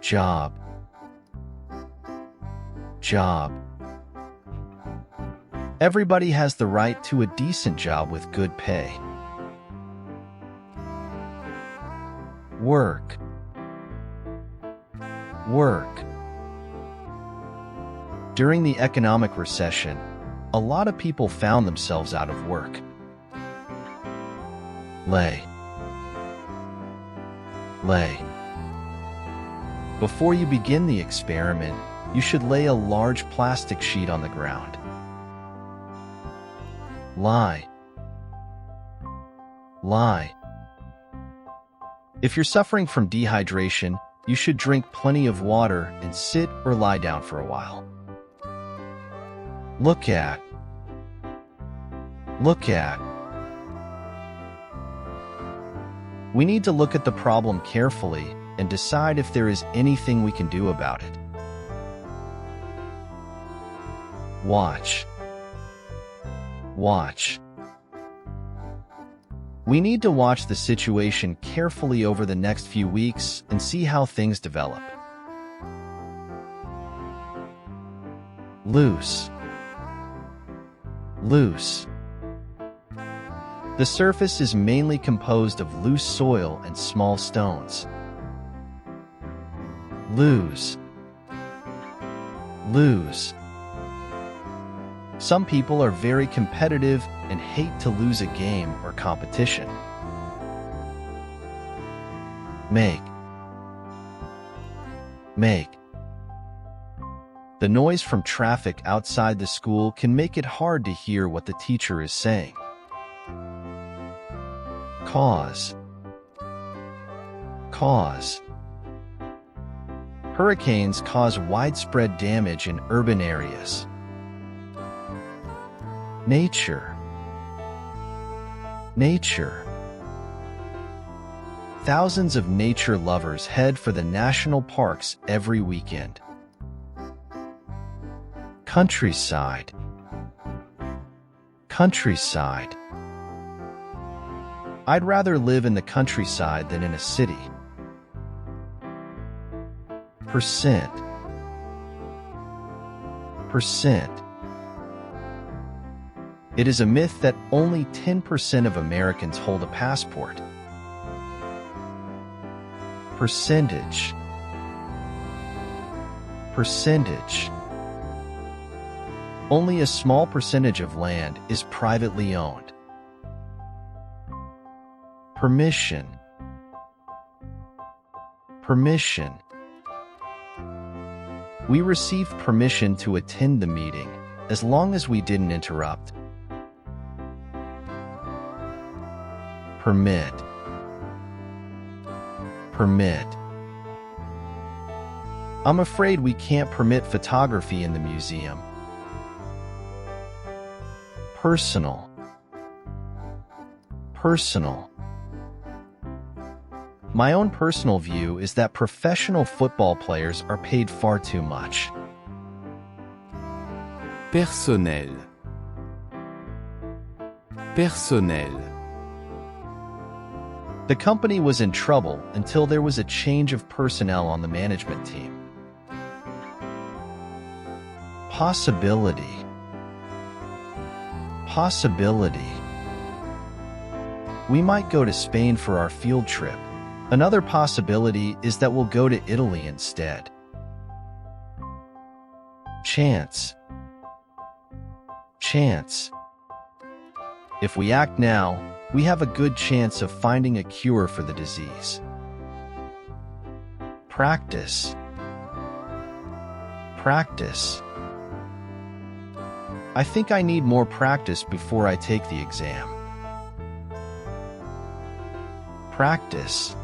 job, job. Everybody has the right to a decent job with good pay. Work, work. During the economic recession, a lot of people found themselves out of work. Lay, lay. Before you begin the experiment, you should lay a large plastic sheet on the ground. Lie, lie. If you're suffering from dehydration, you should drink plenty of water and sit or lie down for a while. Look at, look at. We need to look at the problem carefully and decide if there is anything we can do about it. Watch, watch. We need to watch the situation carefully over the next few weeks and see how things develop. Loose, loose. The surface is mainly composed of loose soil and small stones. Lose, lose. Some people are very competitive and hate to lose a game or competition. Make, make. The noise from traffic outside the school can make it hard to hear what the teacher is saying. Cause, cause. Hurricanes cause widespread damage in urban areas. Nature, nature. Thousands of nature lovers head for the national parks every weekend. Countryside, countryside. I'd rather live in the countryside than in a city. Percent, percent. It is a myth that only 10% of Americans hold a passport. Percentage, percentage. Only a small percentage of land is privately owned. Permission, permission. We received permission to attend the meeting, as long as we didn't interrupt. Permit, permit. I'm afraid we can't permit photography in the museum. Personal, personal. My own personal view is that professional football players are paid far too much. Personnel, personnel. The company was in trouble until there was a change of personnel on the management team. Possibility, possibility. We might go to Spain for our field trip. Another possibility is that we'll go to Italy instead. Chance, chance. If we act now, we have a good chance of finding a cure for the disease. Practice, practice. I think I need more practice before I take the exam. Practice,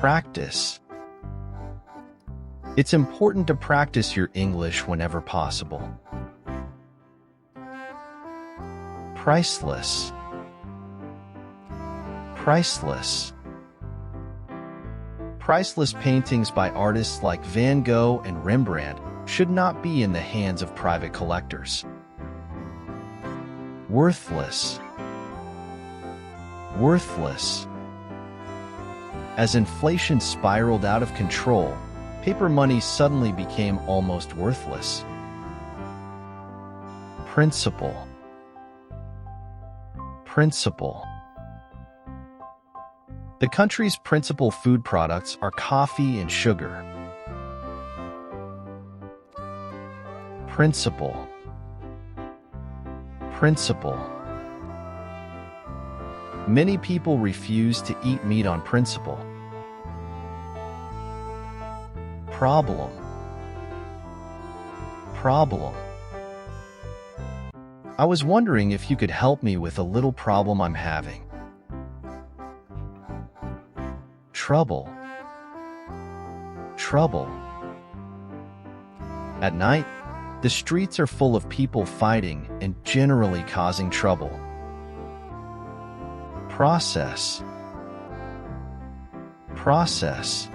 practice. It's important to practice your English whenever possible. Priceless, priceless. Priceless paintings by artists like Van Gogh and Rembrandt should not be in the hands of private collectors. Worthless, worthless. As inflation spiraled out of control, paper money suddenly became almost worthless. Principle. Principle. The country's principal food products are coffee and sugar. Principle. Principle. Many people refuse to eat meat on principle. Problem. Problem. I was wondering if you could help me with a little problem I'm having. Trouble. Trouble. At night, the streets are full of people fighting and generally causing trouble. Process. Process.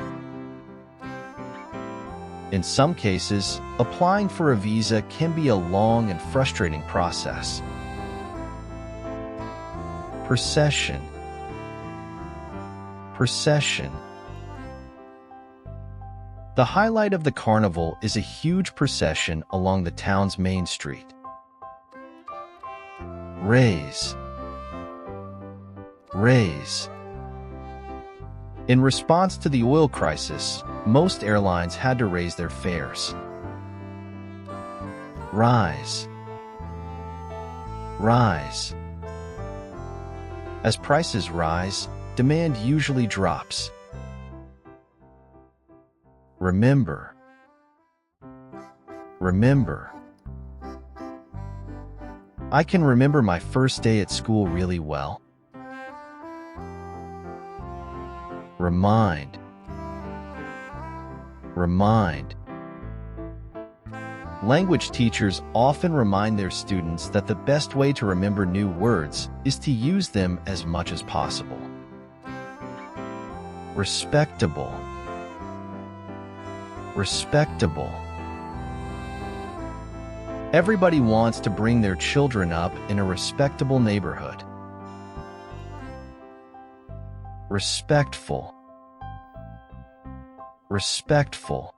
In some cases, applying for a visa can be a long and frustrating process. Procession. Procession. The highlight of the carnival is a huge procession along the town's main street. Raise. Raise. In response to the oil crisis, most airlines had to raise their fares. Rise. Rise. As prices rise, demand usually drops. Remember. Remember. I can remember my first day at school really well. Remind. Remind. Language teachers often remind their students that the best way to remember new words is to use them as much as possible. Respectable. Respectable. Everybody wants to bring their children up in a respectable neighborhood. Respectful. Respectful.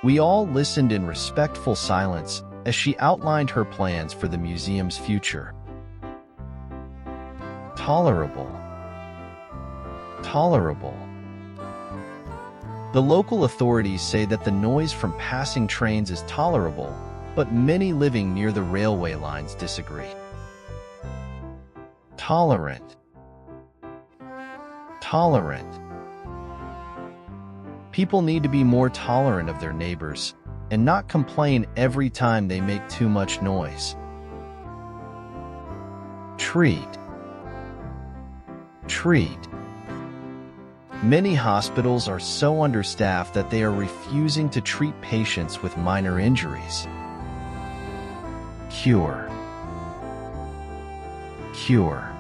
We all listened in respectful silence as she outlined her plans for the museum's future. Tolerable. Tolerable. The local authorities say that the noise from passing trains is tolerable, but many living near the railway lines disagree. Tolerant. Tolerant. People need to be more tolerant of their neighbors and not complain every time they make too much noise. Treat. Treat. Many hospitals are so understaffed that they are refusing to treat patients with minor injuries. Cure. Cure.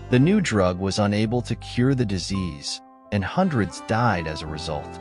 The new drug was unable to cure the disease, and hundreds died as a result.